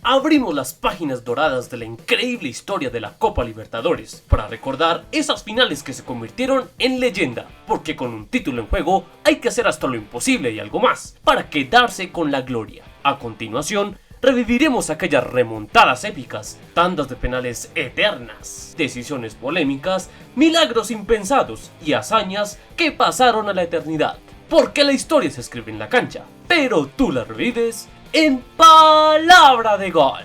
abrimos las páginas doradas de la increíble historia de la Copa Libertadores para recordar esas finales que se convirtieron en leyenda, porque con un título en juego hay que hacer hasta lo imposible y algo más para quedarse con la gloria. A continuación, reviviremos aquellas remontadas épicas, tandas de penales eternas, decisiones polémicas, milagros impensados y hazañas que pasaron a la eternidad. Porque la historia se escribe en la cancha, pero tú la revives en palabra de gol.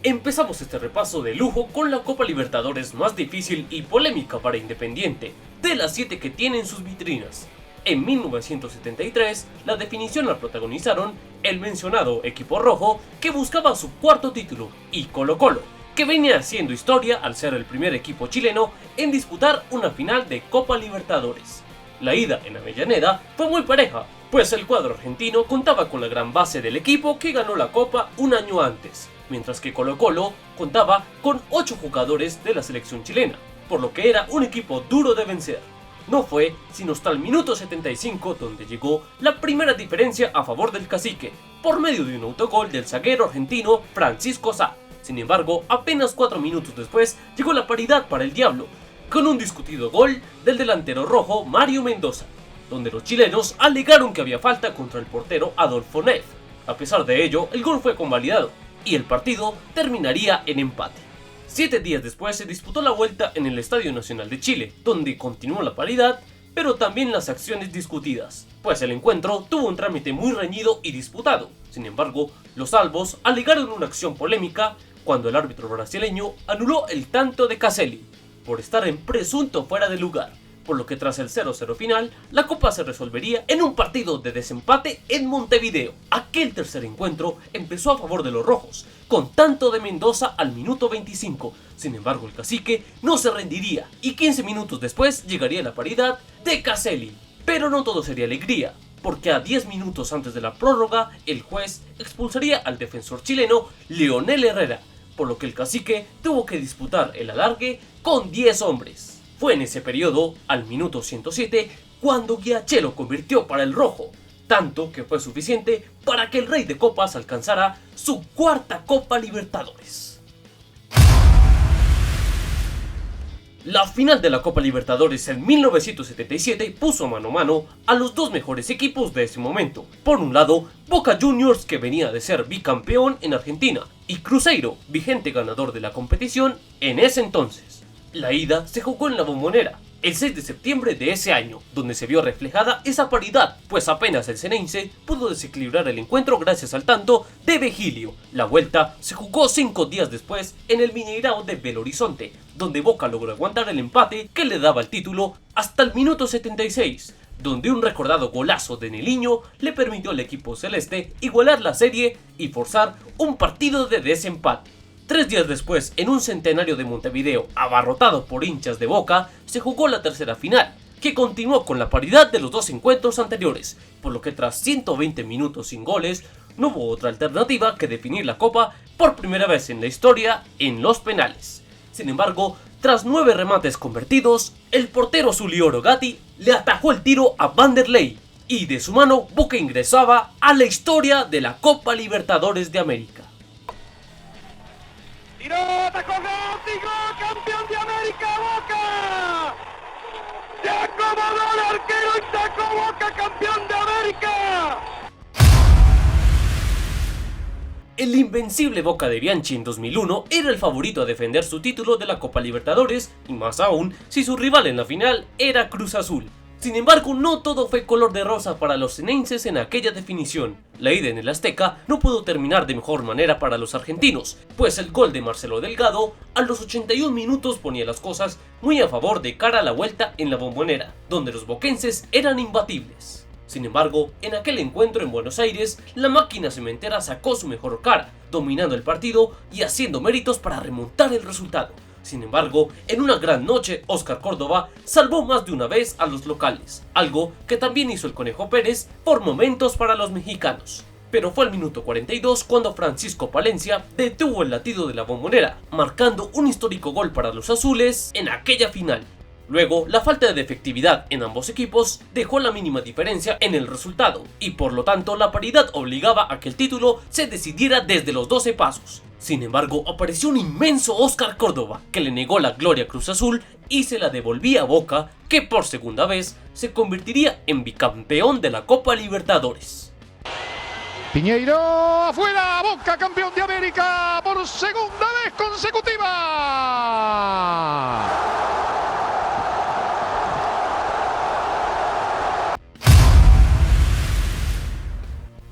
Empezamos este repaso de lujo con la Copa Libertadores más difícil y polémica para Independiente, de las 7 que tiene en sus vitrinas. En 1973, la definición la protagonizaron el mencionado equipo rojo que buscaba su cuarto título y Colo-Colo, que venía haciendo historia al ser el primer equipo chileno en disputar una final de Copa Libertadores. La ida en Avellaneda fue muy pareja, pues el cuadro argentino contaba con la gran base del equipo que ganó la Copa un año antes, mientras que Colo-Colo contaba con 8 jugadores de la selección chilena, por lo que era un equipo duro de vencer. No fue sino hasta el minuto 75 donde llegó la primera diferencia a favor del cacique, por medio de un autogol del zaguero argentino Francisco Sá. Sin embargo, apenas 4 minutos después llegó la paridad para el Diablo, con un discutido gol del delantero rojo Mario Mendoza, donde los chilenos alegaron que había falta contra el portero Adolfo Neff. A pesar de ello, el gol fue convalidado y el partido terminaría en empate. 7 días después se disputó la vuelta en el Estadio Nacional de Chile, donde continuó la paridad, pero también las acciones discutidas, pues el encuentro tuvo un trámite muy reñido y disputado. Sin embargo, los albos alegaron una acción polémica cuando el árbitro brasileño anuló el tanto de Caselli, por estar en presunto fuera de lugar, por lo que tras el 0-0 final, la Copa se resolvería en un partido de desempate en Montevideo. Aquel tercer encuentro empezó a favor de los rojos, con tanto de Mendoza al minuto 25. Sin embargo, el cacique no se rendiría y 15 minutos después llegaría la paridad de Caselli. Pero no todo sería alegría, porque a 10 minutos antes de la prórroga, el juez expulsaría al defensor chileno Leonel Herrera, por lo que el cacique tuvo que disputar el alargue con 10 hombres. Fue en ese periodo, al minuto 107, cuando Giachelo convirtió para el rojo, tanto que fue suficiente para que el Rey de Copas alcanzara su cuarta Copa Libertadores. La final de la Copa Libertadores en 1977 puso mano a mano a los dos mejores equipos de ese momento. Por un lado, Boca Juniors, que venía de ser bicampeón en Argentina, y Cruzeiro, vigente ganador de la competición en ese entonces. La ida se jugó en la Bombonera, el 6 de septiembre de ese año, donde se vio reflejada esa paridad, pues apenas el Xeneize pudo desequilibrar el encuentro gracias al tanto de Virgilio. La vuelta se jugó 5 días después en el Mineirao de Belo Horizonte, donde Boca logró aguantar el empate que le daba el título hasta el minuto 76, donde un recordado golazo de Neliño le permitió al equipo celeste igualar la serie y forzar un partido de desempate. 3 días después, en un centenario de Montevideo abarrotado por hinchas de Boca, se jugó la tercera final, que continuó con la paridad de los dos encuentros anteriores, por lo que tras 120 minutos sin goles, no hubo otra alternativa que definir la Copa por primera vez en la historia en los penales. Sin embargo, tras 9 remates convertidos, el portero Zulioro Gatti le atajó el tiro a Vanderlei, y de su mano Boca ingresaba a la historia de la Copa Libertadores de América. ¡Tiró! ¡Atacó! ¡Gol! ¡Campeón de América! ¡Boca! ¡Se acomodó el arquero y sacó Boca campeón de América! El invencible Boca de Bianchi en 2001 era el favorito a defender su título de la Copa Libertadores, y más aún si su rival en la final era Cruz Azul. Sin embargo, no todo fue color de rosa para los xeneices en aquella definición. La ida en el Azteca no pudo terminar de mejor manera para los argentinos, pues el gol de Marcelo Delgado a los 81 minutos ponía las cosas muy a favor de cara a la vuelta en la Bombonera, donde los boquenses eran imbatibles. Sin embargo, en aquel encuentro en Buenos Aires, la máquina cementera sacó su mejor cara, dominando el partido y haciendo méritos para remontar el resultado. Sin embargo, en una gran noche, Óscar Córdoba salvó más de una vez a los locales, algo que también hizo el Conejo Pérez por momentos para los mexicanos. Pero fue al minuto 42 cuando Francisco Palencia detuvo el latido de la Bombonera, marcando un histórico gol para los azules en aquella final. Luego, la falta de efectividad en ambos equipos dejó la mínima diferencia en el resultado, y por lo tanto la paridad obligaba a que el título se decidiera desde los 12 pasos. Sin embargo, apareció un inmenso Óscar Córdoba, que le negó la gloria a Cruz Azul y se la devolvía a Boca, que por segunda vez se convertiría en bicampeón de la Copa Libertadores. Piñeiro, afuera, Boca campeón de América por segunda vez consecutiva.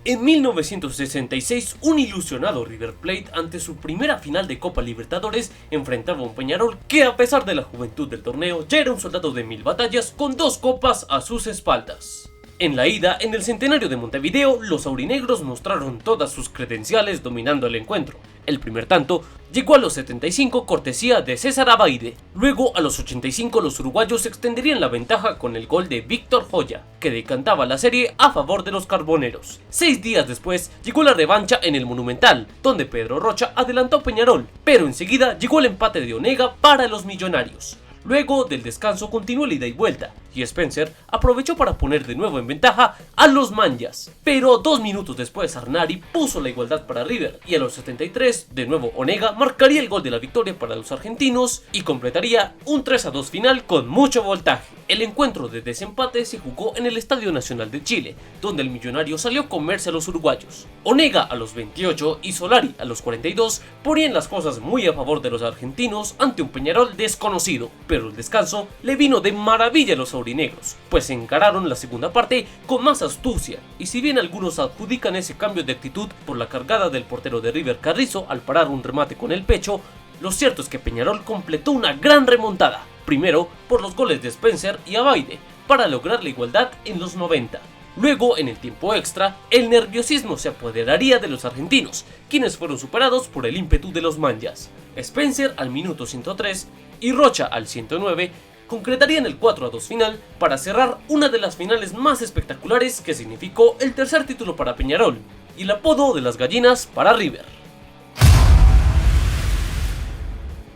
En 1966, un ilusionado River Plate ante su primera final de Copa Libertadores enfrentaba a un Peñarol que, a pesar de la juventud del torneo, ya era un soldado de 1000 batallas con 2 copas a sus espaldas. En la ida, en el centenario de Montevideo, los aurinegros mostraron todas sus credenciales dominando el encuentro. El primer tanto llegó a los 75 cortesía de César Abaide. Luego, a los 85, los uruguayos extenderían la ventaja con el gol de Víctor Joya, que decantaba la serie a favor de los carboneros. 6 días después, llegó la revancha en el Monumental, donde Pedro Rocha adelantó a Peñarol, pero enseguida llegó el empate de Onega para los millonarios. Luego del descanso continuó el ida y vuelta, y Spencer aprovechó para poner de nuevo en ventaja a los Manjas. Pero 2 minutos después Arnari puso la igualdad para River, y a los 73 de nuevo Onega marcaría el gol de la victoria para los argentinos y completaría un 3-2 final con mucho voltaje. El encuentro de desempate se jugó en el Estadio Nacional de Chile, donde el millonario salió a comerse a los uruguayos. Onega a los 28 y Solari a los 42 ponían las cosas muy a favor de los argentinos ante un Peñarol desconocido, pero el descanso le vino de maravilla a los aurinegros, pues encararon la segunda parte con más astucia, y si bien algunos adjudican ese cambio de actitud por la cargada del portero de River Carrizo al parar un remate con el pecho, lo cierto es que Peñarol completó una gran remontada, primero por los goles de Spencer y Abaide, para lograr la igualdad en los 90. Luego, en el tiempo extra, el nerviosismo se apoderaría de los argentinos, quienes fueron superados por el ímpetu de los Manjas. Spencer al minuto 103 y Rocha al 109 concretarían el 4-2 final para cerrar una de las finales más espectaculares que significó el tercer título para Peñarol y el apodo de las gallinas para River.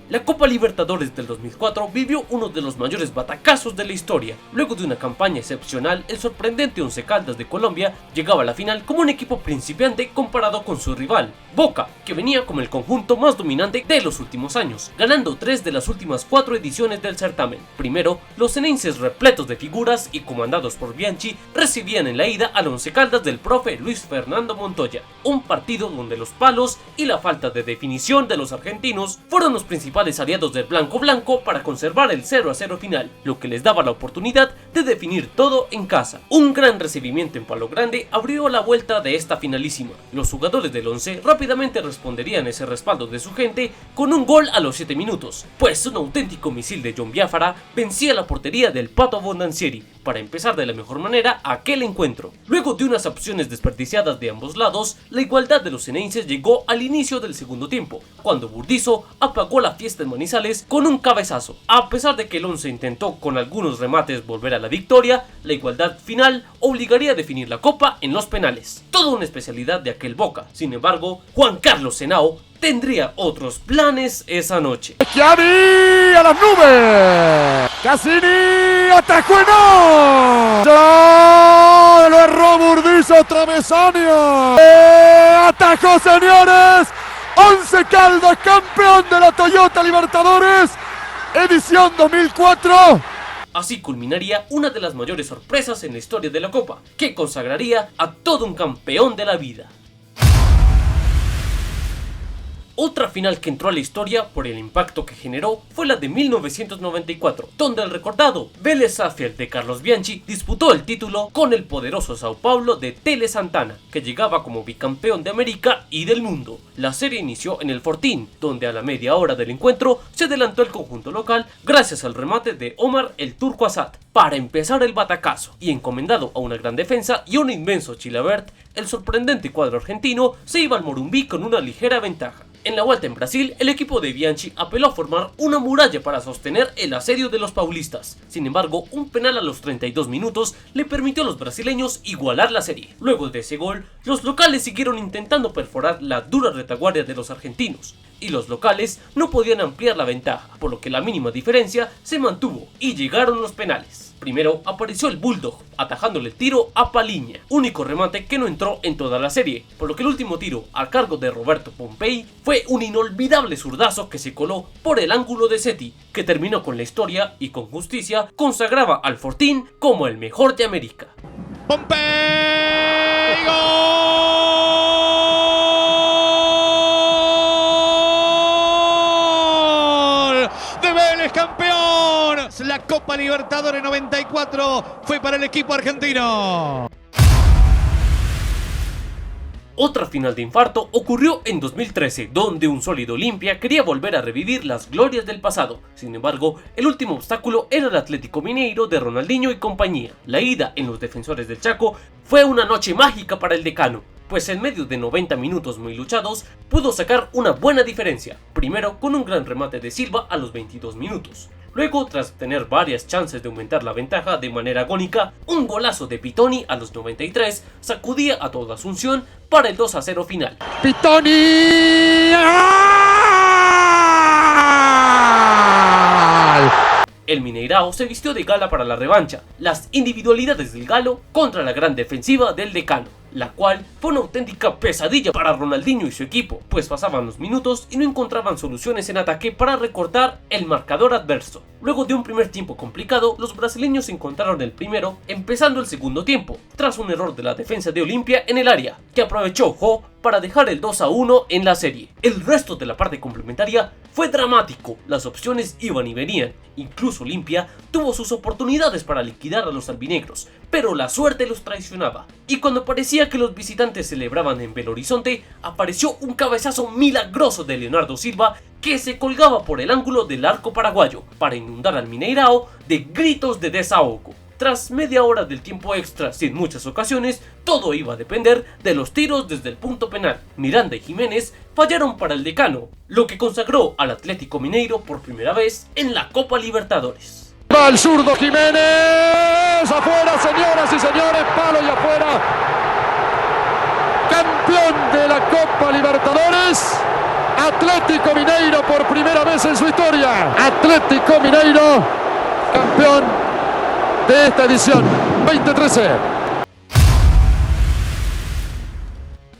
La Copa Libertadores del 2004 vivió uno de los mayores batacazos de la historia. Luego de una campaña excepcional, el sorprendente Once Caldas de Colombia llegaba a la final como un equipo principiante comparado con su rival, Boca, que venía como el conjunto más dominante de los últimos años, ganando 3 de las últimas 4 ediciones del certamen. Primero, los ceneices repletos de figuras y comandados por Bianchi recibían en la ida al Once Caldas del profe Luis Fernando Montoya, un partido donde los palos y la falta de definición de los argentinos fueron los principales aliados del blanco para conservar el 0-0 final, lo que les daba la oportunidad de definir todo en casa. Un gran recibimiento en Palo Grande abrió la vuelta de esta finalísima. Los jugadores del Once rápidamente responderían ese respaldo de su gente con un gol a los 7 minutos, pues un auténtico misil de John Biafara vencía la portería del Pato Abondancieri para empezar de la mejor manera aquel encuentro. Luego de unas opciones desperdiciadas de ambos lados, la igualdad de los ceneices llegó al inicio del segundo tiempo, cuando Burdizo apagó la fiesta en Manizales con un cabezazo. A pesar de que el Once intentó con algunos remates volver a la victoria, la igualdad final obligaría a definir la copa en los penales, toda una especialidad de aquel Boca. Sin embargo, Juan Carlos Henao tendría otros planes esa noche. Chiari a las nubes. Cassini atajó y no. ¡Ya! Lo erró Burdizo, travesaño. Atajó, señores. Once Caldas, campeón de la Toyota Libertadores, edición 2004. Así culminaría una de las mayores sorpresas en la historia de la Copa, que consagraría a todo un campeón de la vida. Otra final que entró a la historia por el impacto que generó fue la de 1994, donde el recordado Vélez Sarsfield de Carlos Bianchi disputó el título con el poderoso Sao Paulo de Tele Santana, que llegaba como bicampeón de América y del mundo. La serie inició en el Fortín, donde a la media hora del encuentro se adelantó el conjunto local gracias al remate de Omar el Turco Asad para empezar el batacazo, y encomendado a una gran defensa y a un inmenso Chilavert, el sorprendente cuadro argentino se iba al Morumbí con una ligera ventaja. En la vuelta en Brasil, el equipo de Bianchi apeló a formar una muralla para sostener el asedio de los paulistas. Sin embargo, un penal a los 32 minutos le permitió a los brasileños igualar la serie. Luego de ese gol, los locales siguieron intentando perforar la dura retaguardia de los argentinos, y los locales no podían ampliar la ventaja, por lo que la mínima diferencia se mantuvo y llegaron los penales. Primero apareció el Bulldog, atajándole el tiro a Palhinha, único remate que no entró en toda la serie, por lo que el último tiro, a cargo de Roberto Pompei, fue un inolvidable zurdazo que se coló por el ángulo de Seti, que terminó con la historia y con justicia consagraba al Fortín como el mejor de América. Pompei, gol de Vélez, campeón. La Copa Libertadores 94 fue para el equipo argentino. Otra final de infarto ocurrió en 2013, donde un sólido Olimpia quería volver a revivir las glorias del pasado. Sin embargo, el último obstáculo era el Atlético Mineiro de Ronaldinho y compañía. La ida en los defensores del Chaco fue una noche mágica para el decano, pues en medio de 90 minutos muy luchados, pudo sacar una buena diferencia. Primero con un gran remate de Silva a los 22 minutos. Luego, tras tener varias chances de aumentar la ventaja de manera agónica, un golazo de Pitoni a los 93 sacudía a toda Asunción para el 2-0 final. Pitoni. El Mineirao se vistió de gala para la revancha, las individualidades del Galo contra la gran defensiva del Decano, la cual fue una auténtica pesadilla para Ronaldinho y su equipo, pues pasaban los minutos y no encontraban soluciones en ataque para recortar el marcador adverso. Luego de un primer tiempo complicado, los brasileños encontraron el primero, empezando el segundo tiempo, tras un error de la defensa de Olimpia en el área, que aprovechó Jo para dejar el 2-1 en la serie. El resto de la parte complementaria fue dramático, las opciones iban y venían, incluso Olimpia tuvo sus oportunidades para liquidar a los albinegros, pero la suerte los traicionaba, y cuando parecía que los visitantes celebraban en Belo Horizonte, apareció un cabezazo milagroso de Leonardo Silva que se colgaba por el ángulo del arco paraguayo para inundar al Mineirao de gritos de desahogo. Tras media hora del tiempo extra, sin muchas ocasiones, todo iba a depender de los tiros desde el punto penal. Miranda y Jiménez fallaron para el Decano, lo que consagró al Atlético Mineiro por primera vez en la Copa Libertadores. Va el zurdo Jiménez, afuera, señoras y señores, palo y afuera. Campeón de la Copa Libertadores, Atlético Mineiro por primera vez en su historia. Atlético Mineiro, campeón de esta edición 2013.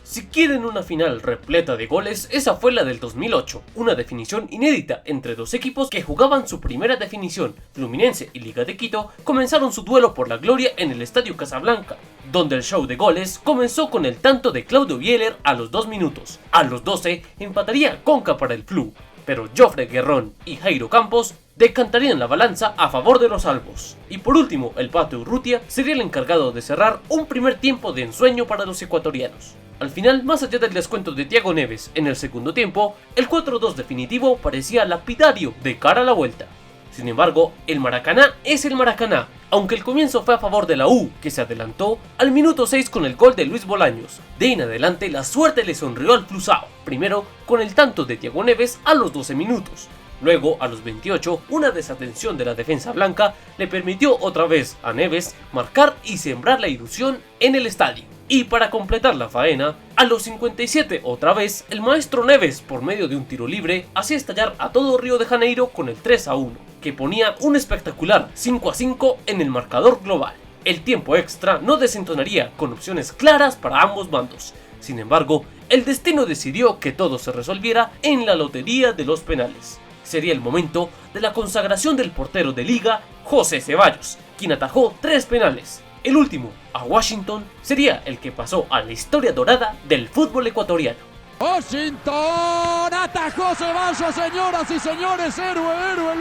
Si quieren una final repleta de goles, esa fue la del 2008, una definición inédita entre dos equipos que jugaban su primera definición. Fluminense y Liga de Quito comenzaron su duelo por la gloria en el Estadio Casablanca, donde el show de goles comenzó con el tanto de Claudio Bieler a los 2 minutos. A los 12 empataría Conca para el Flu, pero Jofre Guerrón y Jairo Campos decantarían la balanza a favor de los albos. Y por último, el Pato Urrutia sería el encargado de cerrar un primer tiempo de ensueño para los ecuatorianos. Al final, más allá del descuento de Thiago Neves en el segundo tiempo, el 4-2 definitivo parecía lapidario de cara a la vuelta. Sin embargo, el Maracaná es el Maracaná, aunque el comienzo fue a favor de la U, que se adelantó al minuto 6 con el gol de Luis Bolaños. De ahí en adelante la suerte le sonrió al Flusao, primero con el tanto de Thiago Neves a los 12 minutos. Luego, a los 28, una desatención de la defensa blanca le permitió otra vez a Neves marcar y sembrar la ilusión en el estadio. Y para completar la faena, a los 57 otra vez, el maestro Neves, por medio de un tiro libre, hacía estallar a todo Río de Janeiro con el 3-1, que ponía un espectacular 5-5 en el marcador global. El tiempo extra no desentonaría con opciones claras para ambos bandos. Sin embargo, el destino decidió que todo se resolviera en la lotería de los penales. Sería el momento de la consagración del portero de Liga, José Ceballos, quien atajó 3 penales. El último, a Washington, sería el que pasó a la historia dorada del fútbol ecuatoriano. Washington atajó Ceballos, señoras y señores, héroe,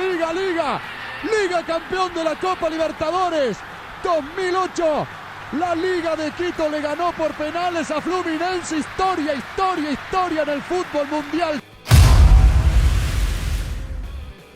Liga campeón de la Copa Libertadores 2008. La Liga de Quito le ganó por penales a Fluminense. Historia en el fútbol mundial.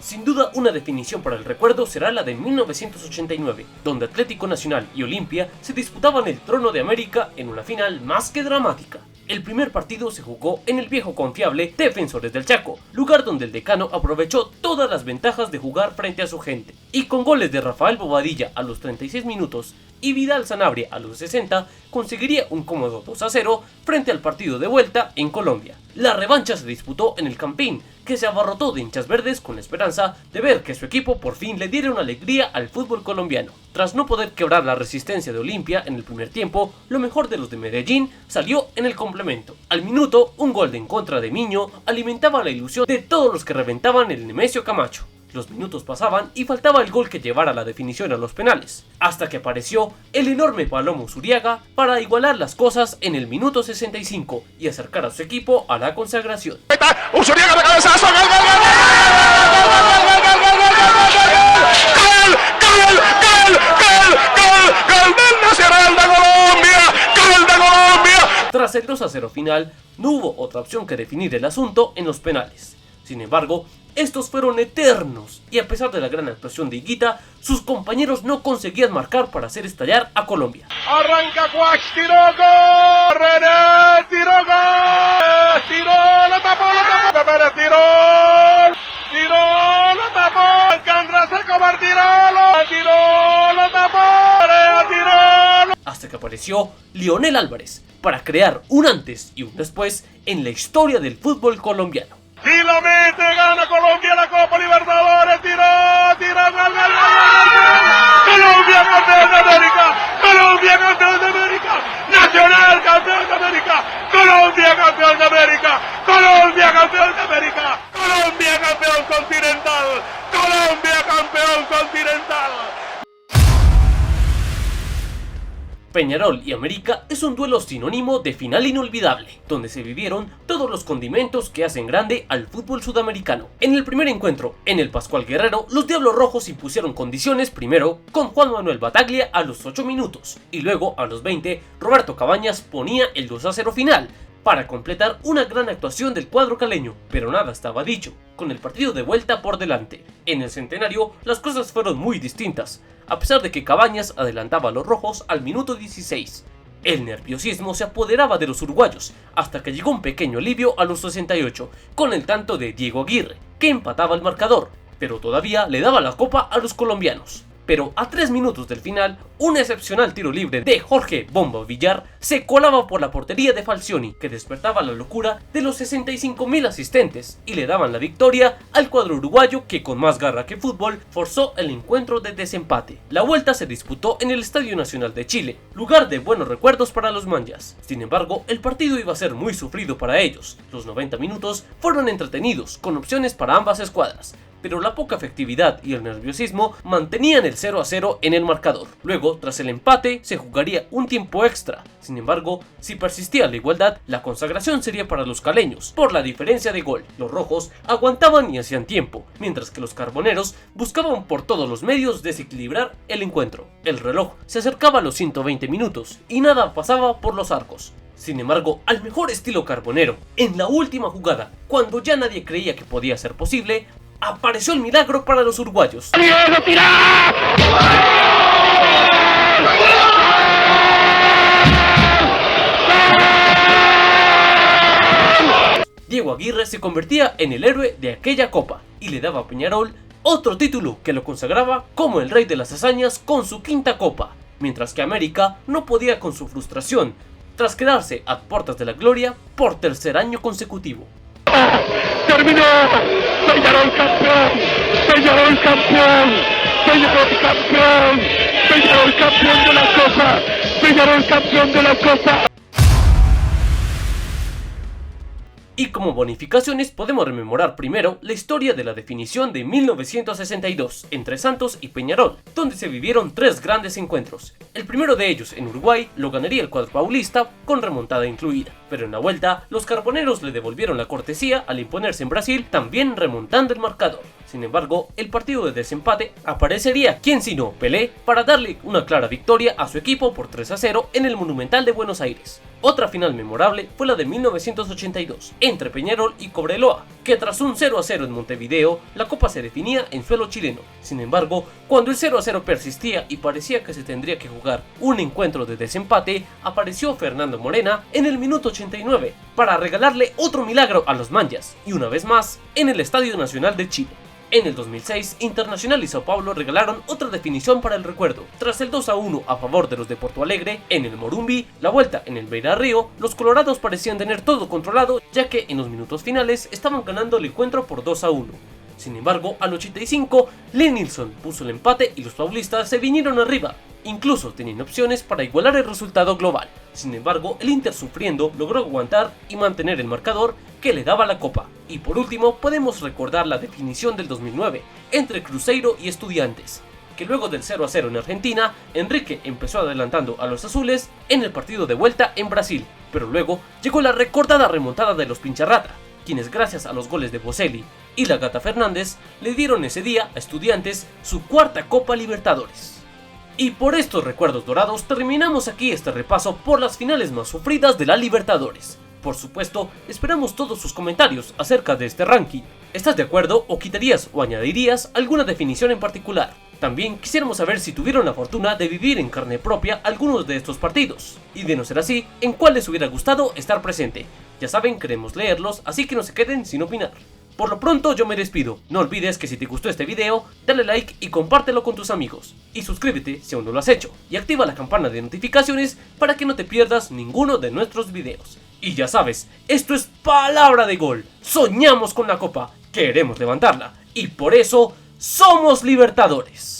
Sin duda, una definición para el recuerdo será la de 1989, donde Atlético Nacional y Olimpia se disputaban el trono de América en una final más que dramática. El primer partido se jugó en el viejo confiable Defensores del Chaco, lugar donde el decano aprovechó todas las ventajas de jugar frente a su gente, y con goles de Rafael Bobadilla a los 36 minutos y Vidal Sanabria a los 60, conseguiría un cómodo 2-0 frente al partido de vuelta en Colombia. La revancha se disputó en el Campín, que se abarrotó de hinchas verdes con la esperanza de ver que su equipo por fin le diera una alegría al fútbol colombiano. Tras no poder quebrar la resistencia de Olimpia en el primer tiempo, lo mejor de los de Medellín salió en el complemento. Al minuto, un gol de en contra de Miño alimentaba la ilusión de todos los que reventaban el Nemesio Camacho. Los minutos pasaban y faltaba el gol que llevara la definición a los penales, hasta que apareció el enorme Palomo Zuriaga para igualar las cosas en el minuto 65 y acercar a su equipo a la consagración. Zuriaga de cabezazo, ¡gol, del Nacional de Colombia! ¡Gol de Colombia! Tras el 2-0 final, no hubo otra opción que definir el asunto en los penales. Sin embargo, estos fueron eternos, y a pesar de la gran actuación de Higuita, sus compañeros no conseguían marcar para hacer estallar a Colombia. Arranca Cuach, tiró gol, René, tiró gol, tiró, lo tapó, Pérez tiró, lo tapó, Alcántara se convirtió, tiró, lo tapó, tiró. Hasta que apareció Lionel Álvarez para crear un antes y un después en la historia del fútbol colombiano. Si lo mete, gana Colombia la Copa Libertadores, tiró, gol, Colombia campeón de América, Colombia campeón de América, Nacional campeón de América, Colombia campeón de América, Colombia campeón de América, Colombia campeón continental, Colombia campeón continental. Peñarol y América es un duelo sinónimo de final inolvidable, donde se vivieron todos los condimentos que hacen grande al fútbol sudamericano. En el primer encuentro, en el Pascual Guerrero, los Diablos Rojos impusieron condiciones primero con Juan Manuel Bataglia a los 8 minutos, y luego a los 20, Roberto Cabañas ponía el 2-0 final, para completar una gran actuación del cuadro caleño, pero nada estaba dicho, con el partido de vuelta por delante. En el Centenario, las cosas fueron muy distintas, a pesar de que Cabañas adelantaba a los rojos al minuto 16. El nerviosismo se apoderaba de los uruguayos, hasta que llegó un pequeño alivio a los 68, con el tanto de Diego Aguirre, que empataba el marcador, pero todavía le daba la copa a los colombianos. Pero a 3 minutos del final, un excepcional tiro libre de Jorge Bomba Villar se colaba por la portería de Falcioni, que despertaba la locura de los 65.000 asistentes y le daban la victoria al cuadro uruguayo, que con más garra que fútbol forzó el encuentro de desempate. La vuelta se disputó en el Estadio Nacional de Chile, lugar de buenos recuerdos para los manjas. Sin embargo, el partido iba a ser muy sufrido para ellos. Los 90 minutos fueron entretenidos, con opciones para ambas escuadras, pero la poca efectividad y el nerviosismo mantenían el 0-0 en el marcador. Luego, tras el empate, se jugaría un tiempo extra. Sin embargo, si persistía la igualdad, la consagración sería para los caleños, por la diferencia de gol. Los rojos aguantaban y hacían tiempo, mientras que los carboneros buscaban por todos los medios desequilibrar el encuentro. El reloj se acercaba a los 120 minutos y nada pasaba por los arcos. Sin embargo, al mejor estilo carbonero, en la última jugada, cuando ya nadie creía que podía ser posible, apareció el milagro para los uruguayos. ¡Diego, tira! Diego Aguirre se convertía en el héroe de aquella copa y le daba a Peñarol otro título que lo consagraba como el rey de las hazañas con su 5ª copa, mientras que América no podía con su frustración, tras quedarse a puertas de la gloria por 3er año consecutivo. ¡Terminó! ¡Peñarol campeón! ¡Peñarol campeón! ¡Peñarol campeón! ¡Peñarol campeón de la Copa! ¡Peñarol campeón de la Copa! Y como bonificaciones podemos rememorar primero la historia de la definición de 1962 entre Santos y Peñarol, donde se vivieron 3 grandes encuentros. El primero de ellos en Uruguay lo ganaría el cuadro paulista con remontada incluida, pero en la vuelta los carboneros le devolvieron la cortesía al imponerse en Brasil, también remontando el marcador. Sin embargo, el partido de desempate aparecería quién sino Pelé para darle una clara victoria a su equipo por 3-0 en el Monumental de Buenos Aires. Otra final memorable fue la de 1982, entre Peñarol y Cobreloa, que tras un 0-0 en Montevideo, la copa se definía en suelo chileno. Sin embargo, cuando el 0-0 persistía y parecía que se tendría que jugar un encuentro de desempate, apareció Fernando Morena en el minuto 89 para regalarle otro milagro a los Manjas, y una vez más, en el Estadio Nacional de Chile. En el 2006, Internacional y Sao Paulo regalaron otra definición para el recuerdo. Tras el 2-1 a favor de los de Porto Alegre, en el Morumbi, la vuelta en el Beira Río, los colorados parecían tener todo controlado, ya que en los minutos finales estaban ganando el encuentro por 2-1. Sin embargo, al 85, Lenilson puso el empate y los paulistas se vinieron arriba. Incluso tenían opciones para igualar el resultado global. Sin embargo, el Inter sufriendo logró aguantar y mantener el marcador que le daba la copa. Y por último, podemos recordar la definición del 2009 entre Cruzeiro y Estudiantes, que luego del 0-0 en Argentina, Enrique empezó adelantando a los azules en el partido de vuelta en Brasil, pero luego llegó la recordada remontada de los Pincharrata, quienes gracias a los goles de Boselli y la Gata Fernández le dieron ese día a Estudiantes su cuarta Copa Libertadores. Y por estos recuerdos dorados terminamos aquí este repaso por las finales más sufridas de la Libertadores. Por supuesto, esperamos todos sus comentarios acerca de este ranking. ¿Estás de acuerdo o quitarías o añadirías alguna definición en particular? También quisiéramos saber si tuvieron la fortuna de vivir en carne propia algunos de estos partidos, y de no ser así, en cuál les hubiera gustado estar presente. Ya saben, queremos leerlos, así que no se queden sin opinar. Por lo pronto yo me despido, no olvides que si te gustó este video, dale like y compártelo con tus amigos. Y suscríbete si aún no lo has hecho, y activa la campana de notificaciones para que no te pierdas ninguno de nuestros videos. Y ya sabes, esto es palabra de gol, soñamos con la copa, queremos levantarla, y por eso somos Libertadores.